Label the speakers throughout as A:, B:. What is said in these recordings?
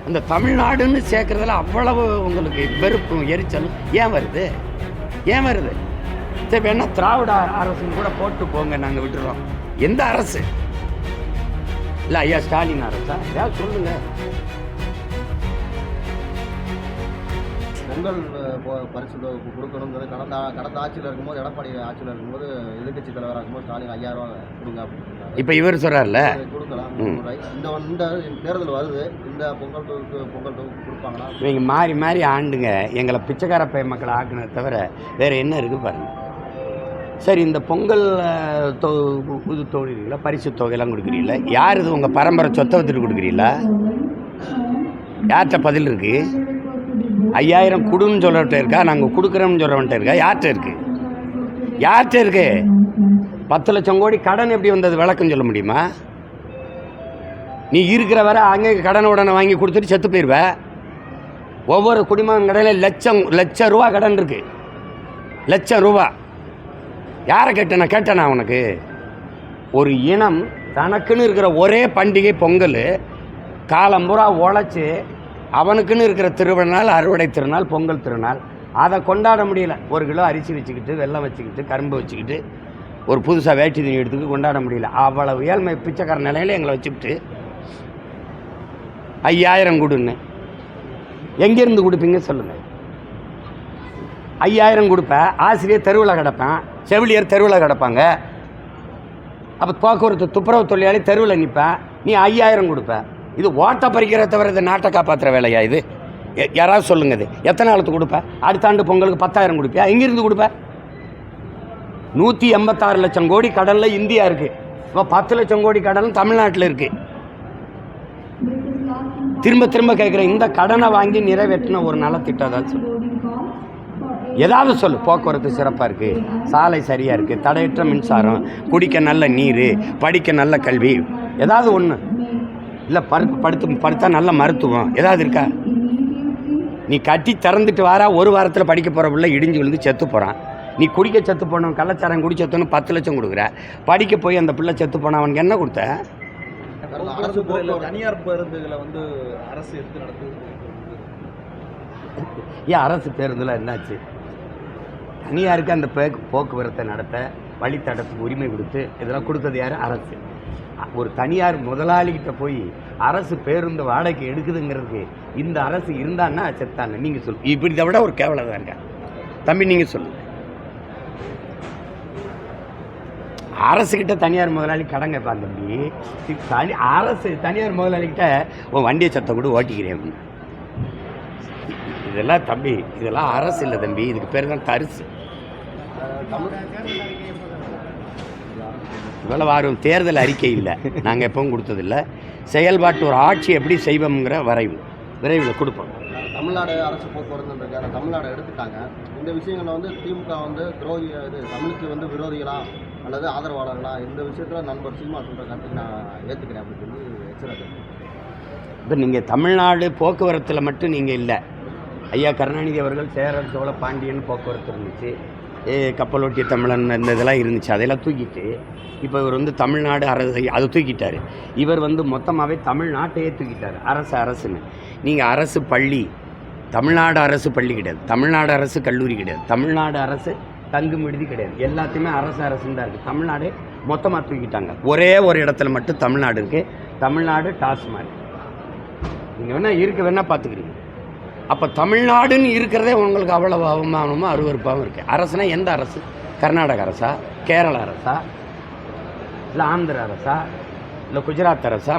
A: அந்த தமிழ்நாடுன்னு சேர்க்குறதுல அவ்வளவு உங்களுக்கு வெறுப்பும் எரிச்சலும் ஏன் வருது? சரி வேணா திராவிட அரசுன்னு கூட போட்டு போங்க, நாங்கள் விட்டுறோம். எந்த அரசு? இல்லை ஐயா ஸ்டாலின் அரசா? ஏதாவது சொல்லுங்க.
B: பொங்கல் பரிசு கொடுக்கணுங்கிறது கடந்த ஆட்சியில் இருக்கும்போது, எடப்பாடி ஆட்சியில் இருக்கும்போது, எதிர்கட்சி தலைவராக இருக்கும்போது ஸ்டாலின் 5000 ரூபா கொடுங்க அப்படின்னு.
A: இப்போ இவர் சொல்கிறார்ல
B: கொடுக்கலாம். இந்த தேர்தல் வருது, இந்த பொங்கல் கொடுப்பாங்களா?
A: இவங்க மாறி ஆண்டுங்க எங்களை பிச்சைக்கார பைய மக்களை ஆக்குனதை தவிர வேறு என்ன இருக்குது பாருங்கள். சரி, இந்த பொங்கல் இது தொழில்களா பரிசு தொகையெல்லாம் கொடுக்குறீங்களா? யார் இது? உங்கள் பரம்பரை சொத்தை வச்சுட்டு கொடுக்குறீங்களா? யார்கிட்ட பதில் இருக்குது? 5000 கொடுன்னு சொல்கிறவன்ட்ட இருக்கா? நாங்கள் கொடுக்குறோம்னு சொல்கிறவன்ட்ட இருக்கா? யார்கிட்ட இருக்கு? 10 லட்சம் கோடி கடன் எப்படி வந்தது விளக்கம் சொல்ல முடியுமா? நீ இருக்கிற வரை அங்கே கடன் உடனே வாங்கி கொடுத்துட்டு செத்து போயிடுவ. ஒவ்வொரு குடிமகன் கடையில் லட்சம் ரூபா கடன் இருக்கு. லட்சம் ரூபா யாரை கேட்டேனா உனக்கு? ஒரு இனம் தனக்குன்னு இருக்கிற ஒரே பண்டிகை பொங்கல், காலம்புறா உழைச்சி அவனுக்குன்னு இருக்கிற திருவிழாநாள், அறுவடை திருநாள், பொங்கல் திருநாள், அதை கொண்டாட முடியல. 1 கிலோ அரிசி வச்சுக்கிட்டு, வெல்லம் வச்சுக்கிட்டு, கரும்பு வச்சுக்கிட்டு, ஒரு புதுசாக வேட்டி துணி எடுத்துக்கிட்டு கொண்டாட முடியல. அவ்வளவு ஏழ்மை பிச்சைக்கார நிலையில் எங்களை வச்சுக்கிட்டு 5000 கொடுன்னு எங்கேருந்து கொடுப்பீங்க சொல்லுங்கள்? 5000 கொடுப்பேன். ஆசிரியர் தெருவில் கிடப்பேன், செவிலியர் தெருவில் கிடப்பாங்க. அப்போ போக்குவரத்து துப்புரவு தொழிலாளி தெருவில் நிற்பேன். நீ 5000 கொடுப்பேன். இது ஓட்டை பறிக்கிறத தவிர இது நாட்டை காப்பாற்றுற வேலையா இது? யாராவது சொல்லுங்க. இது எத்தனை நாளுக்கு கொடுப்பேன்? அடுத்த ஆண்டு பொங்கலுக்கு 10,000 கொடுப்பியா? எங்கேருந்து கொடுப்பேன்? 186 லட்சம் கோடி கடலில் இந்தியா இருக்குது. இப்போ 10 லட்சம் கோடி கடலும் தமிழ்நாட்டில் இருக்குது. திரும்ப கேட்குறேன், இந்த கடனை வாங்கி நிறைவேற்றின ஒரு நலத்திட்டம் ஏதாவது சொல்லு. ஏதாவது சொல்லு. போக்குவரத்து சிறப்பாக இருக்குது, சாலை சரியாக இருக்குது, தடையற்ற மின்சாரம், குடிக்க நல்ல நீர், படிக்க நல்ல கல்வி, ஏதாவது ஒன்று இல்லை. படுத்தா நல்ல மருத்துவம் ஏதாவது இருக்கா? நீ கட்டி திறந்துட்டு வாரா, 1 வாரத்தில் படிக்க போகிற பிள்ளை இடிஞ்சு விழுந்து செத்து போகிறான். நீ குடிக்க செத்து போனவன், கள்ளச்சாரம் குடி செத்துன்னு 10 லட்சம் கொடுக்குற. படிக்க போய் அந்த பிள்ளை செத்து போன அவனுக்கு என்ன கொடுத்த?
B: தனியார் பேருந்துகளை அரசு எடுத்து நடத்துது.
A: ஏன் அரசு பேருந்தில் என்னாச்சு? தனியாருக்கு அந்த போக்குவரத்தை நடத்த, வழித்தடத்துக்கு உரிமை கொடுத்து இதெல்லாம் கொடுத்தது யார்? அரசு. ஒரு தனியார் முதலாளிகிட்ட போய் அரசு பேருந்து வாடகைக்கு எடுக்குதுங்கிறதுக்கு இந்த அரசு இருந்தான்னா செத்தாங்க. நீங்கள் சொல்லு. இப்படி இதை விட ஒரு கேவலம் தான் இருக்கா தம்பி? நீங்கள் சொல்லுங்கள். அரசுக்கிட்ட தனியார் முதலாளி கடன் கேட்பான் தம்பி. அரசு தனியார் முதலாளிக்கிட்ட உன் வண்டியை சத்த கூட ஓட்டிக்கிறேன் அப்படின்னு. இதெல்லாம் தம்பி, இதெல்லாம் அரசு இல்லை தம்பி, இதுக்கு பேர் தான் தரிசு. இவ்வளோ வாரும் தேர்தல் அறிக்கை இல்லை, நாங்கள் எப்பவும் கொடுத்ததில்லை. செயல்பாட்டு ஒரு ஆட்சி எப்படி செய்வோம்ங்கிற விரைவில் கொடுப்போம்.
B: தமிழ்நாடு அரசு போக்குவரத்து தமிழ்நாடு எடுத்துட்டாங்க. இந்த விஷயங்களை திமுக துரோகி, இது தமிழுக்கு விரோதிகளா அல்லது ஆதரவாளர்களா, இந்த விஷயத்தில் நண்பர் சீமா சொல்கிற கருத்துக்கு நான் ஏற்றுக்கிறேன் அப்படின்னு சொல்லி எச்சரிக்கை.
A: இப்போ நீங்கள் தமிழ்நாடு போக்குவரத்தில் மட்டும் நீங்கள் இல்லை. ஐயா கருணாநிதி அவர்கள் சேரர் சோழ பாண்டியன் போக்குவரத்து இருந்துச்சு, கப்பலோட்டிய தமிழன் இந்த இதெல்லாம் இருந்துச்சு. அதெல்லாம் தூக்கிட்டு இப்போ இவர் தமிழ்நாடு அரசு அதை தூக்கிட்டார். இவர் மொத்தமாகவே தமிழ்நாட்டையே தூக்கிட்டார். அரசுன்னு நீங்கள் அரசு பள்ளி, தமிழ்நாடு அரசு பள்ளி கிடையாது, தமிழ்நாடு அரசு கல்லூரி கிடையாது, தமிழ்நாடு அரசு தங்கும் விடுதி கிடையாது. எல்லாத்தையுமே அரசுன்னு தான் இருக்குது. தமிழ்நாடு மொத்தமாக தூக்கிட்டாங்க. ஒரே ஒரு இடத்துல மட்டும் தமிழ்நாடு இருக்குது. தமிழ்நாடு டாஸ்மாக். நீங்கள் வேணால் பார்த்துக்கிறீங்க. அப்போ தமிழ்நாடுன்னு இருக்கிறதே உங்களுக்கு அவ்வளவு அவமானமும் அருவருப்பாகவும் இருக்குது. அரசுனா எந்த அரசு? கர்நாடக அரசா, கேரள அரசா, இல்லை ஆந்திர அரசா, இல்லை குஜராத் அரசா,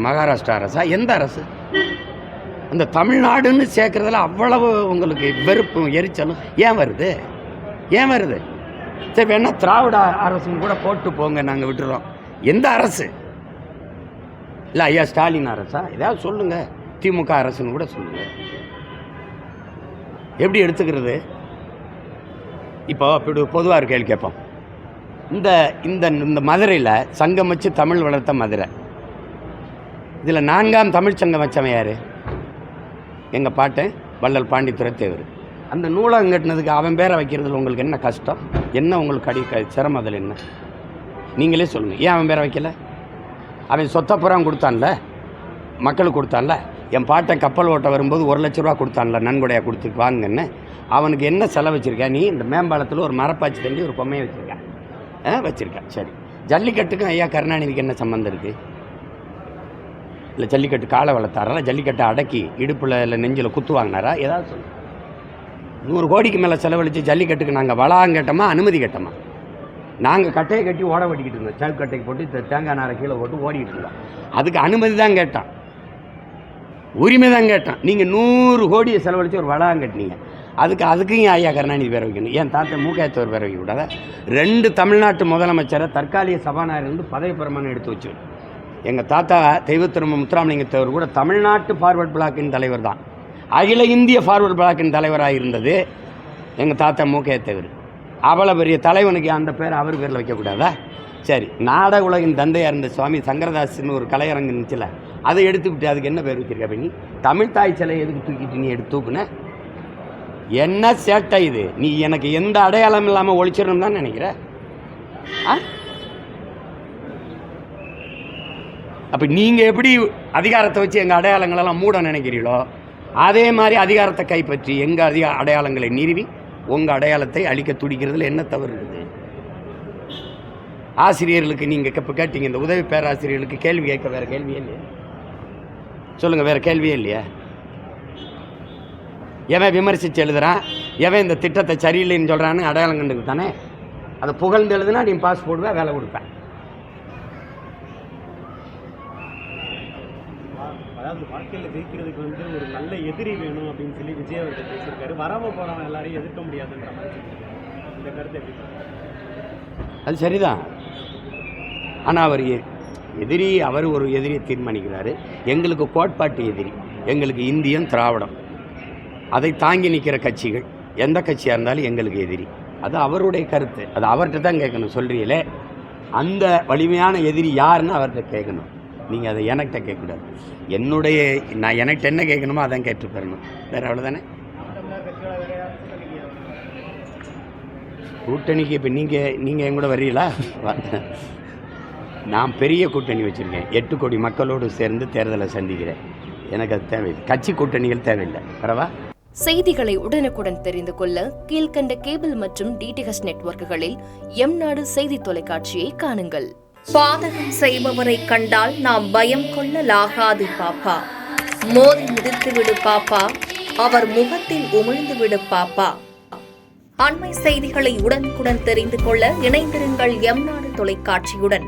A: மகாராஷ்டிரா அரசா? எந்த அரசு? அந்த தமிழ்நாடுன்னு சேர்க்குறதுல அவ்வளவு உங்களுக்கு வெறுப்பும் எரிச்சலும் ஏன் வருது? சரி வேணா திராவிட அரசுன்னு கூட போட்டு போங்க, நாங்கள் விட்டுறோம். எந்த அரசு? இல்லை ஐயா ஸ்டாலின் அரசா? ஏதாவது சொல்லுங்கள். திமுக அரசுன்னு கூட சொல்லுங்கள். எப்படி எடுத்துக்கிறது? இப்போ இப்படி பொதுவாக ஒரு கேள்வி கேட்போம். இந்த இந்த மதுரையில் சங்கம் வச்சு தமிழ் வளர்த்த மதுரை, இதில் 4ஆம் தமிழ் சங்கம் வச்சவன் யார்? எங்கள் பாட்டன் வள்ளல் பாண்டித்துரை தேவர். அந்த நூலகம் கட்டினதுக்கு அவன் பேரை வைக்கிறதுல உங்களுக்கு என்ன கஷ்டம்? என்ன உங்களுக்கு சிரமம்? அதில் என்ன? நீங்களே சொல்லுங்கள். ஏன் அவன் பேரை வைக்கல? அவன் சொத்தப்புறம் கொடுத்தான்ல, மக்களுக்கு கொடுத்தான்ல. என் பாட்டன் கப்பல் ஓட்ட வரும்போது 1 லட்ச ரூபா கொடுத்தான்ல, நன்கொடையாக கொடுத்து வாங்கன்னு. அவனுக்கு என்ன செலவு வச்சுருக்கா நீ? இந்த மேம்பாலத்தில் ஒரு மரப்பாச்சி தண்டி ஒரு பொம்மையை வச்சுருக்கேன் வச்சுருக்கேன். சரி, ஜல்லிக்கட்டுக்கும் ஐயா கருணாநிதிக்கு என்ன சம்மந்தம் இருக்குது? இல்லை ஜல்லிக்கட்டு காலை வளர்த்தாரா? ஜல்லிக்கட்டை அடக்கி இடுப்பில் இல்லை நெஞ்சில் குத்து வாங்கினாரா? ஏதாவது சொல்லு. 100 கோடிக்கு மேலே செலவழித்து ஜல்லிக்கட்டுக்கு நாங்கள் வளாகம் கேட்டோமா, அனுமதி கேட்டோமா? நாங்கள் கட்டையை கட்டி ஓட ஓட்டிக்கிட்டு இருந்தோம். சவுக்கு கட்டைக்கு போட்டு தேங்காய் நாரை கீழே போட்டு ஓடிக்கிட்டு இருந்தோம். அதுக்கு அனுமதி தான் கேட்டான், உரிமை தான் கேட்டான். நீங்கள் 100 கோடியை செலவழித்து ஒரு வளாகம் கட்டினீங்க, அதுக்கும் ஐயா கருணாநிதி பேர வைக்கணும். ஏன் தாத்தா மூக்காயத்தவர் பேர வைக்கக்கூடாத? 2 தமிழ்நாட்டு முதலமைச்சரை தற்காலிக சபாநாயகர் வந்து பதவி பிரமாணம் எடுத்து வச்சு. எங்கள் தாத்தா தெய்வத்திரும முத்துராமலிங்கத்தவர் கூட தமிழ்நாட்டு ஃபார்வர்ட் பிளாக்கின் தலைவர் தான், அகில இந்திய ஃபார்வர்ட் பிளாக்கின் தலைவராக இருந்தது எங்கள் தாத்தா மூக்காயத்தவர். அவ்வளோ பெரிய தலைவனுக்கு அந்த பேர் அவர் பேரில் வைக்கக்கூடாதா? சரி, நாடக உலகின் தந்தையாக இருந்த சுவாமி சங்கரதாஸ்னு ஒரு கலையரங்கு இருந்துச்சுல, அதை எடுத்துக்கிட்டு அதுக்கு என்ன பேர் வச்சிருக்க? நீ தமிழ் தாய் சிலை எதுக்கு தூக்கிட்டு நீ எடுத்து தூக்குன? என்ன சேட்டை இது? நீ எனக்கு எந்த அடையாளம் இல்லாமல் ஒழிச்சிடணும் தான் நினைக்கிற? அப்போ நீங்கள் எப்படி அதிகாரத்தை வச்சு எங்கள் அடையாளங்களெல்லாம் மூட நினைக்கிறீங்களோ, அதே மாதிரி அதிகாரத்தை கைப்பற்றி எங்கள் அடையாளங்களை நிறுவி உங்கள் அடையாளத்தை அழிக்க துடிக்கிறதுல என்ன தவறு இருக்குது? ஆசிரியர்களுக்கு நீங்கள் இப்போ கேட்டீங்க, இந்த உதவி பேராசிரியர்களுக்கு கேள்வி கேட்க வேறு கேள்வியே இல்லையா? சொல்லுங்கள், வேறு கேள்வியே இல்லையா? எவன் விமர்சித்து எழுதுறான், எவன் இந்த திட்டத்தை சரியில்லைன்னு சொல்கிறான்னு அடையாளம் கண்டுக்கு தானே. அதை புகழ்ந்து எழுதுனா நீ பாஸ் போடுவேன், வேலை கொடுப்பேன்.
C: அதாவது வாழ்க்கையில் ஜெயிக்கிறதுக்கு வந்து ஒரு நல்ல எதிரி வேணும் அப்படின்னு சொல்லி விஜய் அவர்கள் பேசியிருக்காரு. வரவ போகிறவன் எல்லாரையும் எதிர்க்க முடியாதுன்ற மாதிரி இந்த கருத்தை எப்படி?
A: அது சரிதான். ஆனால் அவர் எதிரி, அவர் ஒரு எதிரியை தீர்மானிக்கிறாரு. எங்களுக்கு கோட்பாட்டு எதிரி, எங்களுக்கு இந்தியன் திராவிடம், அதை தாங்கி நிற்கிற கட்சிகள் எந்த கட்சியாக இருந்தாலும் எங்களுக்கு எதிரி. அது அவருடைய கருத்து, அது அவர்கிட்ட தான் கேட்கணும். சொல்கிறீங்களே, அந்த வலிமையான எதிரி யாருன்னு அவர்கிட்ட கேட்கணும். நீங்கள் அதை எனக்கிட்ட கேட்கக்கூடாது. நான் எனக்கு என்ன கேட்கணுமோ அதான் கேட்டு பெறணும். வேறு அவ்வளோதானே. கூட்டணிக்கு இப்போ நீங்கள் என் கூட வர்றீங்களா? நான் பெரிய கூட்டணி வச்சுருக்கேன். 8 கோடி மக்களோடு சேர்ந்து தேர்தலை சந்திக்கிறேன். எனக்கு அது தேவையில்லை. கட்சி கூட்டணிகள் தேவையில்லை. பரவா.
D: செய்திகளை உடனுக்குடன் தெரிந்து கொள்ள கீழ்கண்ட கேபிள் மற்றும் DTH நெட்வொர்க்குகளில் எம்நாடு செய்தி தொலைக்காட்சியை காணுங்கள்.
E: பாதகம் செய்பவரை கண்டால் நாம் பயம் கொள்ளலாகாது பாப்பா. மோதி மிதித்துவிடு பாப்பா, அவர் முகத்தில் உமிழ்ந்து விடு பாப்பா. அண்மை செய்திகளை உடனுக்குடன் தெரிந்து கொள்ள இணைந்திருங்கள் எம்நாடு தொலைக்காட்சியுடன்.